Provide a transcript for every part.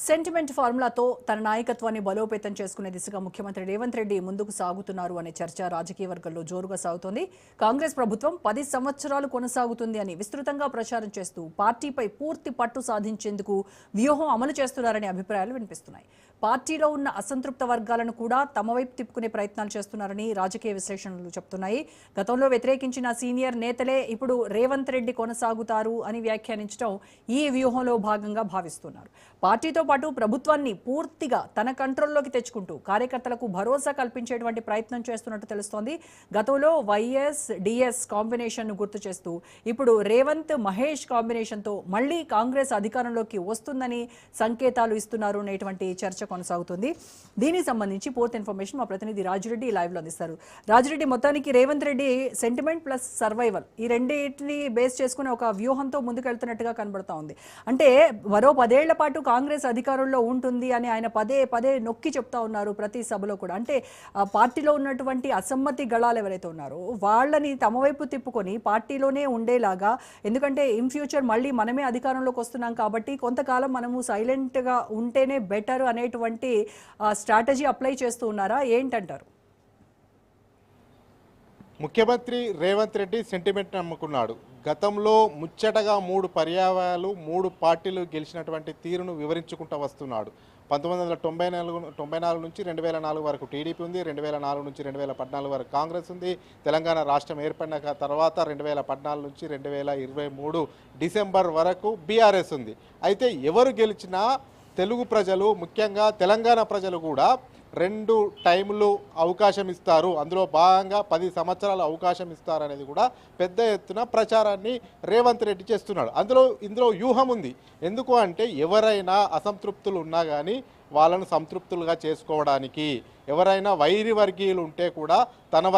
Sentiment ఫార్ములాతో తన నాయకత్వాన్ని బలోపేతం చేసుకునే దిశగా ముఖ్యమంత్రి రేవంత్ రెడ్డి ముందుకు సాగుతున్నారు అనే చర్చ రాజకీయ వర్గాల్లో జోరుగా సాగుతోంది. కాంగ్రెస్ ప్రభుత్వం 10 సంవత్సరాలు కొనసాగుతుంది అని విస్తృతంగా ప్రచారం చేస్తూ పార్టీపై పూర్తి పట్టు సాధించేందుకు వ్యూహం అమలు చేస్తున్నారనే అభిప్రాయాలు వినిపిస్తున్నాయి. పార్టీలో ఉన్న అసంతృప్త వర్గాలను కూడా తమ వైపు తిప్పుకునే ప్రయత్నాలు చేస్తున్నారని రాజకీయ విశ్లేషణలు చెబుతున్నాయి. గతంలో వ్యతిరేకించిన సీనియర్ నేతలే ఇప్పుడు రేవంత్ రెడ్డి కొనసాగుతారు అని వ్యాఖ్యానించడం ఈ వ్యూహంలో భాగంగా భావిస్తున్నారు. పార్టీతో పాటు ప్రభుత్వాన్ని పూర్తిగా తన కంట్రోల్లోకి తెచ్చుకుంటూ కార్యకర్తలకు భరోసా కల్పించేటువంటి ప్రయత్నం చేస్తున్నట్టు తెలుస్తోంది. గతంలో వైఎస్ డిఎస్ కాంబినేషన్ ను గుర్తు చేస్తూ ఇప్పుడు రేవంత్ మహేష్ కాంబినేషన్తో మళ్లీ కాంగ్రెస్ అధికారంలోకి వస్తుందని సంకేతాలు ఇస్తున్నారు అనేటువంటి చర్చ కొనసాగుతుంది. దీనికి సంబంధించి పూర్తి ఇన్ఫర్మేషన్ మా ప్రతినిధి రాజిరెడ్డి లైవ్ లో అందిస్తారు. రాజిరెడ్డి, మొత్తానికి Revanth Reddy sentiment plus survival ఈ రెండింటిని బేస్ చేసుకుని ఒక వ్యూహంతో ముందుకెళ్తున్నట్టుగా కనబడతా ఉంది. అంటే మరో 10 ఏళ్ల పాటు కాంగ్రెస్ అధికారంలో ఉంటుంది అని ఆయన పదే పదే నొక్కి చెప్తా ఉన్నారు ప్రతి సభలో కూడా. అంటే పార్టీలో ఉన్నటువంటి అసమ్మతి గళాలు ఎవరైతే ఉన్నారో వాళ్ళని తమ వైపు తిప్పుకొని పార్టీలోనే ఉండేలాగా, ఎందుకంటే ఇన్ ఫ్యూచర్ మళ్ళీ మనమే అధికారంలోకి వస్తున్నాం కాబట్టి కొంతకాలం మనము సైలెంట్గా ఉంటేనే బెటర్ అనేటువంటి స్ట్రాటజీ అప్లై చేస్తూ ఉన్నారా, ఏంటంటారు? ముఖ్యమంత్రి రేవంత్ రెడ్డి సెంటిమెంట్ నమ్ముకున్నాడు. గతంలో ముచ్చటగా 3 పర్యాయాలు 3 పార్టీలు గెలిచినటువంటి తీరును వివరించుకుంటూ వస్తున్నాడు. 1994 నుంచి 2004 వరకు టీడీపీ ఉంది, 2004 నుంచి 2014 వరకు కాంగ్రెస్ ఉంది, తెలంగాణ రాష్ట్రం ఏర్పడిన తర్వాత 2014 నుంచి 2023 డిసెంబర్ వరకు బీఆర్ఎస్ ఉంది. అయితే ఎవరు గెలిచినా తెలుగు ప్రజలు, ముఖ్యంగా తెలంగాణ ప్రజలు కూడా 2 టైంలు అవకాశం ఇస్తారు, అందులో భాగంగా 10 సంవత్సరాలు అవకాశం ఇస్తారు అనేది కూడా పెద్ద ఎత్తున ప్రచారాన్ని రేవంత్ రెడ్డి చేస్తున్నాడు. ఇందులో వ్యూహం ఉంది. ఎందుకు అంటే ఎవరైనా అసంతృప్తులు ఉన్నా కానీ వాళ్ళను సంతృప్తులుగా చేసుకోవడానికి, ఎవరైనా వైరి వర్గీయులు ఉంటే కూడా తన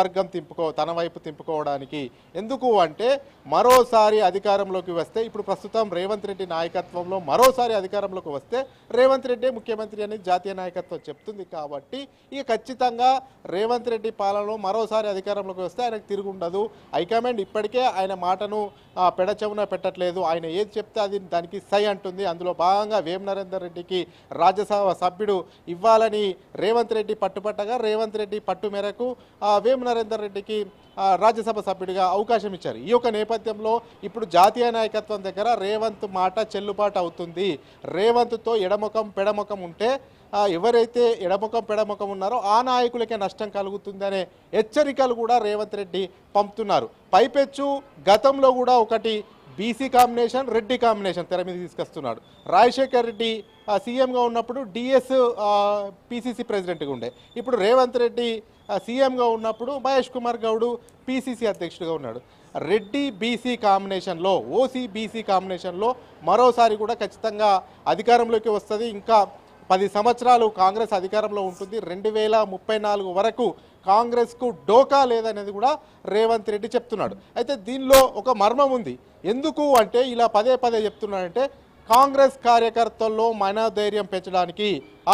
వైపు తింపుకోవడానికి. ఎందుకు అంటే మరోసారి అధికారంలోకి వస్తే, ఇప్పుడు ప్రస్తుతం రేవంత్ రెడ్డి నాయకత్వంలో మరోసారి అధికారంలోకి వస్తే రేవంత్ రెడ్డి ముఖ్యమంత్రి అని జాతీయ నాయకత్వం చెప్తుంది. కాబట్టి ఇక ఖచ్చితంగా రేవంత్ రెడ్డి పాలనలో మరోసారి అధికారంలోకి వస్తే ఆయనకు తిరుగుండదు. హైకమాండ్ ఇప్పటికే ఆయన మాటను పెడచెవున పెట్టట్లేదు. ఆయన ఏది చెప్తే అది దానికి సై అంటుంది. అందులో భాగంగా వేం నరేందర్ రెడ్డికి రాజ్యసభ సభ్యుడు ఇవ్వాలని రేవంత్ రెడ్డి పట్టుపట్టగా రేవంత్ రెడ్డి పట్టు మేరకు వేం నరేందర్ రెడ్డికి రాజ్యసభ సభ్యుడిగా అవకాశం ఇచ్చారు. ఈ యొక్క నేపథ్యంలో ఇప్పుడు జాతీయ నాయకత్వం దగ్గర రేవంత్ మాట చెల్లుబాటు అవుతుంది. రేవంత్తో ఎడముఖం పెడముఖం ఉంటే ఎవరైతే ఎడముఖం పెడముఖం ఉన్నారో ఆ నాయకులకే నష్టం కలుగుతుందనే హెచ్చరికలు కూడా రేవంత్ రెడ్డి పంపుతున్నారు. పైపెచ్చు గతంలో కూడా ఒకటి బీసీ కాంబినేషన్, రెడ్డి కాంబినేషన్ తెర మీద తీసుకొస్తున్నాడు. రాజశేఖర్ రెడ్డి సీఎంగా ఉన్నప్పుడు డిఎస్ పిసిసి ప్రెసిడెంట్గా ఉండే, ఇప్పుడు రేవంత్ రెడ్డి సీఎంగా ఉన్నప్పుడు మహేష్ కుమార్ గౌడ్ పిసిసి అధ్యక్షుడిగా ఉన్నాడు. రెడ్డి బీసీ కాంబినేషన్లో, ఓసీ బీసీ కాంబినేషన్లో మరోసారి కూడా ఖచ్చితంగా అధికారంలోకి వస్తుంది. ఇంకా 10 సంవత్సరాలు కాంగ్రెస్ అధికారంలో ఉంటుంది. 2034 వరకు కాంగ్రెస్కు డోకా లేదనేది కూడా రేవంత్ రెడ్డి చెప్తున్నాడు. అయితే దీనిలో ఒక మర్మం ఉంది. ఎందుకు అంటే ఇలా పదే పదే చెప్తున్నాడంటే కాంగ్రెస్ కార్యకర్తల్లో మనోధైర్యం పెంచడానికి,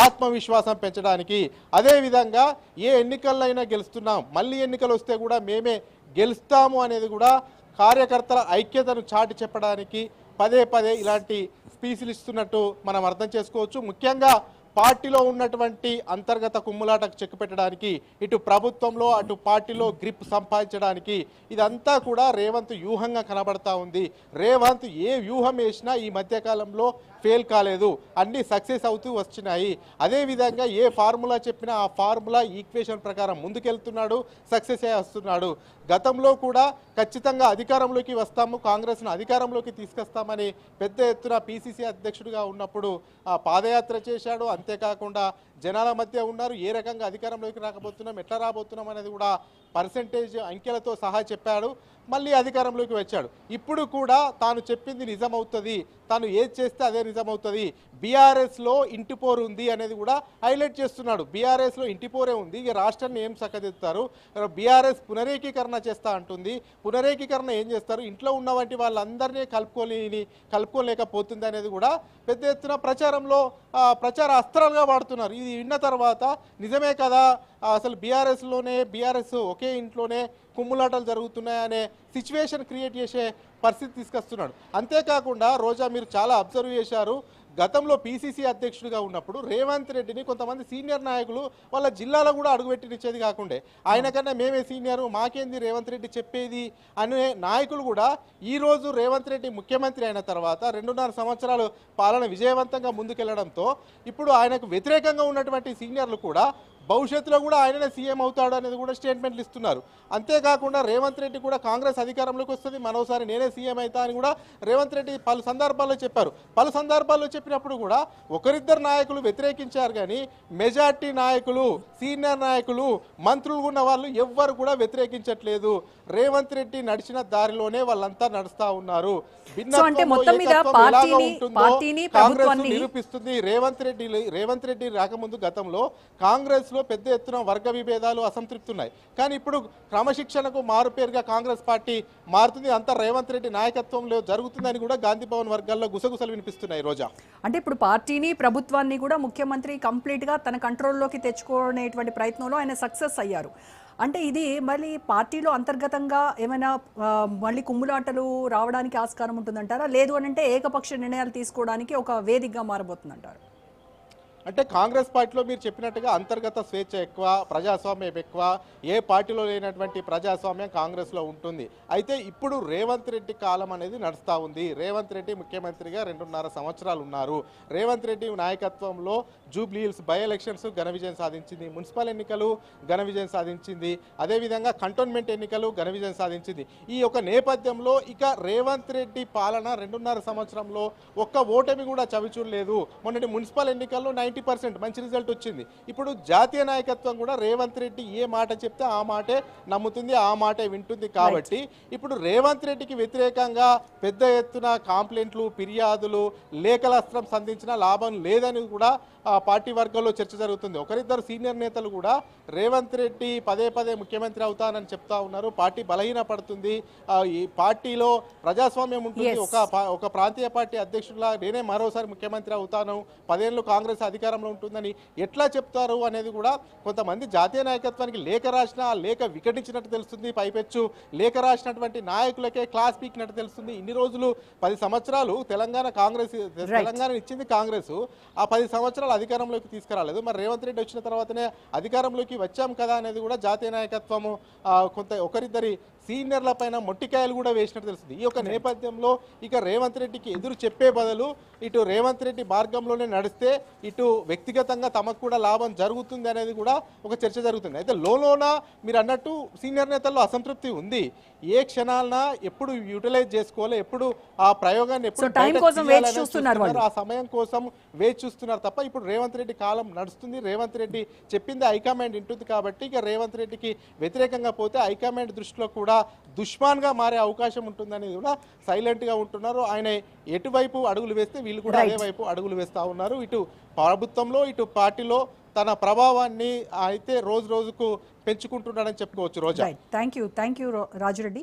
ఆత్మవిశ్వాసం పెంచడానికి, అదేవిధంగా ఏ ఎన్నికలైనా గెలుస్తున్నాం, మళ్ళీ ఎన్నికలు వస్తే కూడా మేమే గెలుస్తాము అనేది కూడా కార్యకర్తల ఐక్యతను చాటి చెప్పడానికి పదే పదే ఇలాంటి స్పీచ్లు ఇస్తున్నట్టు మనం అర్థం చేసుకోవచ్చు. ముఖ్యంగా పార్టీలో ఉన్నటువంటి అంతర్గత కుమ్ములాటకు చెక్ పెట్టడానికి, ఇటు ప్రభుత్వంలో అటు పార్టీలో గ్రిప్ సంపాదించడానికి ఇదంతా కూడా రేవంత్ వ్యూహంగా కనబడతా ఉంది. రేవంత్ ఏ వ్యూహం వేసినా ఈ మధ్యకాలంలో ఫెయిల్ కాలేదు, అన్నీ సక్సెస్ అవుతూ వచ్చినాయి. అదేవిధంగా ఏ ఫార్ములా చెప్పినా ఆ ఫార్ములా ఈక్వేషన్ ప్రకారం ముందుకెళ్తున్నాడు, సక్సెస్ అయ్యి వస్తున్నాడు. గతంలో కూడా ఖచ్చితంగా అధికారంలోకి వస్తాము, కాంగ్రెస్ను అధికారంలోకి తీసుకొస్తామని పెద్ద ఎత్తున పిసిసి అధ్యక్షుడిగా ఉన్నప్పుడు పాదయాత్ర చేశాడు. అంతేకాకుండా జనాల మధ్య ఉన్నారు. ఏ రకంగా అధికారంలోకి రాకపోతున్నాం, ఎట్లా రాబోతున్నాం అనేది కూడా పర్సెంటేజ్ అంకెలతో సహా చెప్పాడు. మళ్ళీ అధికారంలోకి వచ్చాడు. ఇప్పుడు కూడా తాను చెప్పింది నిజమవుతుంది, తాను ఏది చేస్తే అదే నిజమవుతుంది, బీఆర్ఎస్లో ఇంటిపోరు ఉంది అనేది కూడా హైలైట్ చేస్తున్నాడు. బీఆర్ఎస్లో ఇంటిపోరే ఉంది, ఇక రాష్ట్రాన్ని ఏం చక్కదిస్తారు, బీఆర్ఎస్ పునరేకీకరణ చేస్తా అంటుంది. పునరేకీకరణ ఏం చేస్తారు, ఇంట్లో ఉన్న వంటి వాళ్ళందరినీ కలుపుకోలేకపోతుంది అనేది కూడా పెద్ద ఎత్తున ప్రచార అస్త్రాలుగా వాడుతున్నారు. ఇది విన్న తర్వాత నిజమే కదా, అసలు బీఆర్ఎస్ ఒకే ఇంట్లోనే కుమ్ములాటలు జరుగుతున్నాయనే సిచ్యువేషన్ క్రియేట్ చేసే పరిస్థితి తీసుకొస్తున్నాడు. అంతేకాకుండా రోజా, మీరు చాలా అబ్జర్వ్ చేశారు, గతంలో పీసీసీ అధ్యక్షుడిగా ఉన్నప్పుడు రేవంత్ రెడ్డిని కొంతమంది సీనియర్ నాయకులు వాళ్ళ జిల్లాలో కూడా అడుగుపెట్టినిచ్చేది కాకుండా ఆయన కన్నా మేమే సీనియర్ మాకేంది రేవంత్ రెడ్డి చెప్పేది అనే నాయకులు కూడా ఈరోజు రేవంత్ రెడ్డి ముఖ్యమంత్రి అయిన తర్వాత 2.5 సంవత్సరాలు పాలన విజయవంతంగా ముందుకెళ్లడంతో ఇప్పుడు ఆయనకు వ్యతిరేకంగా ఉన్నటువంటి సీనియర్లు కూడా భవిష్యత్తులో కూడా ఆయననే సీఎం అవుతాడు అనేది కూడా స్టేట్మెంట్లు ఇస్తున్నారు. అంతేకాకుండా రేవంత్ రెడ్డి కూడా కాంగ్రెస్ అధికారంలోకి వస్తుంది మరోసారి నేనే సీఎం అవుతా అని కూడా రేవంత్ రెడ్డి పలు సందర్భాల్లో చెప్పారు. పలు సందర్భాల్లో చెప్పినప్పుడు కూడా ఒకరిద్దరు నాయకులు వ్యతిరేకించారు కానీ మెజార్టీ నాయకులు సీనియర్ నాయకులు మంత్రులు ఉన్న వాళ్ళు ఎవ్వరు కూడా వ్యతిరేకించట్లేదు. రేవంత్ రెడ్డి నడిచిన దారిలోనే వాళ్ళంతా నడుస్తా ఉన్నారు. నిరూపిస్తుంది. రేవంత్ రెడ్డి రాకముందు గతంలో కాంగ్రెస్ లో పెద్ద ఎత్తున వర్గ విభేదాలు అసంతృప్తి ఉన్నాయి. కానీ ఇప్పుడు క్రమశిక్షణకు మారుపేరుగా కాంగ్రెస్ పార్టీ మారుతుంది. అంతా రేవంత్ రెడ్డి నాయకత్వంలో జరుగుతుందని కూడా గాంధీ భవన్ వర్గాల్లో గుసగుసలు వినిపిస్తున్నాయి. రోజా, అంటే ఇప్పుడు పార్టీని ప్రభుత్వాన్ని కూడా ముఖ్యమంత్రి కంప్లీట్ గా తన కంట్రోల్లోకి తెచ్చుకునేటువంటి ప్రయత్నంలో ఆయన సక్సెస్ అయ్యారు. అంటే ఇది మళ్ళీ పార్టీలో అంతర్గతంగా ఏమైనా మళ్ళీ కుమ్ములాటలు రావడానికి ఆస్కారం ఉంటుందంటారా? లేదు అని అంటే ఏకపక్ష నిర్ణయాలు తీసుకోవడానికి ఒక వేదికగా మారబోతుందంటారు? అంటే కాంగ్రెస్ పార్టీలో మీరు చెప్పినట్టుగా అంతర్గత స్వేచ్ఛ ఎక్కువ, ప్రజాస్వామ్యం ఎక్కువ. ఏ పార్టీలో లేనటువంటి ప్రజాస్వామ్యం కాంగ్రెస్లో ఉంటుంది. అయితే ఇప్పుడు రేవంత్ రెడ్డి కాలం అనేది నడుస్తూ ఉంది. రేవంత్ రెడ్డి ముఖ్యమంత్రిగా 2.5 సంవత్సరాలు ఉన్నారు. రేవంత్ రెడ్డి నాయకత్వంలో జూబ్లీ హిల్స్ బై ఎలక్షన్స్ ఘన విజయం సాధించింది, మున్సిపల్ ఎన్నికలు ఘన విజయం సాధించింది, అదేవిధంగా కంటోన్మెంట్ ఎన్నికలు ఘన విజయం సాధించింది. ఈ యొక్క నేపథ్యంలో ఇక రేవంత్ రెడ్డి పాలన 2.5 సంవత్సరంలో ఒక్క ఓటమి కూడా చవిచూడలేదు. మొన్నటి మున్సిపల్ ఎన్నికల్లో 90% మంచి రిజల్ట్ వచ్చింది. ఇప్పుడు జాతీయ నాయకత్వం కూడా రేవంత్ రెడ్డి ఏ మాట చెప్తే ఆ మాటే నమ్ముతుంది, ఆ మాటే వింటుంది. కాబట్టి ఇప్పుడు రేవంత్ రెడ్డికి వ్యతిరేకంగా పెద్ద ఎత్తున కాంప్లైంట్లు, ఫిర్యాదులు, లేఖలస్త్రం సంధించిన లాభం లేదని కూడా పార్టీ వర్గాల్లో చర్చ జరుగుతుంది. ఒకరిద్దరు సీనియర్ నేతలు కూడా రేవంత్ రెడ్డి పదే పదే ముఖ్యమంత్రి అవుతానని చెప్తా ఉన్నారు. పార్టీ బలహీన పడుతుంది, ఈ పార్టీలో ప్రజాస్వామ్యం ఉంటుంది. ఒక ప్రాంతీయ పార్టీ అధ్యక్షుడిలా నేనే మరోసారి ముఖ్యమంత్రి అవుతాను, 10 ఏళ్ళు కాంగ్రెస్ అధికారంలో ఉంటుందని ఎట్లా చెప్తారు అనేది కూడా కొంతమంది జాతీయ నాయకత్వానికి లేఖ రాసిన ఆ లేఖ వికటించినట్టు తెలుస్తుంది. పైపెచ్చు లేఖ రాసినటువంటి నాయకులకే క్లాస్ పీకినట్టు తెలుస్తుంది. ఇన్ని రోజులు 10 సంవత్సరాలు తెలంగాణ ఇచ్చింది కాంగ్రెస్, ఆ 10 సంవత్సరాలు అధికారంలోకి తీసుకురాలేదు. మరి రేవంత్ రెడ్డి వచ్చిన తర్వాతనే అధికారంలోకి వచ్చాం కదా అనేది కూడా జాతీయ నాయకత్వము ఒకరిద్దరి సీనియర్ల పైన మొట్టికాయలు కూడా వేసినట్టు తెలుస్తుంది. ఈ యొక్క నేపథ్యంలో ఇక రేవంత్ రెడ్డికి ఎదురు చెప్పే బదులు ఇటు రేవంత్ రెడ్డి మార్గంలోనే నడిస్తే ఇటు వ్యక్తిగతంగా తమకు కూడా లాభం జరుగుతుంది అనేది కూడా ఒక చర్చ జరుగుతుంది. అయితే లోన మీరు అన్నట్టు సీనియర్ నేతల్లో అసంతృప్తి ఉంది. ఏ క్షణాలన ఎప్పుడు యూటిలైజ్ చేసుకోవాలి, ఎప్పుడు ఆ ప్రయోగాన్ని ఎప్పుడు ఆ సమయం కోసం వేచి చూస్తున్నారు తప్ప ఇప్పుడు రేవంత్ రెడ్డి కాలం నడుస్తుంది. రేవంత్ రెడ్డి చెప్పింది హైకమాండ్ వింటుంది. కాబట్టి ఇక రేవంత్ రెడ్డికి వ్యతిరేకంగా పోతే హైకమాండ్ దృష్టిలో కూడా దుష్మాన్గా మారే అవకాశం ఉంటుందనేది కూడా సైలెంట్గా ఉంటున్నారు. ఆయన ఎటువైపు అడుగులు వేస్తే వీళ్ళు కూడా అదే వైపు అడుగులు వేస్తూ ఉన్నారు. ఇటు ప్రభుత్వంలో ఇటు పార్టీలో తన ప్రభావాన్ని అయితే రోజు రోజుకు పెంచుకుంటున్నాడని చెప్పుకోవచ్చు. రోజా, థ్యాంక్ యూ రాజురెడ్డి.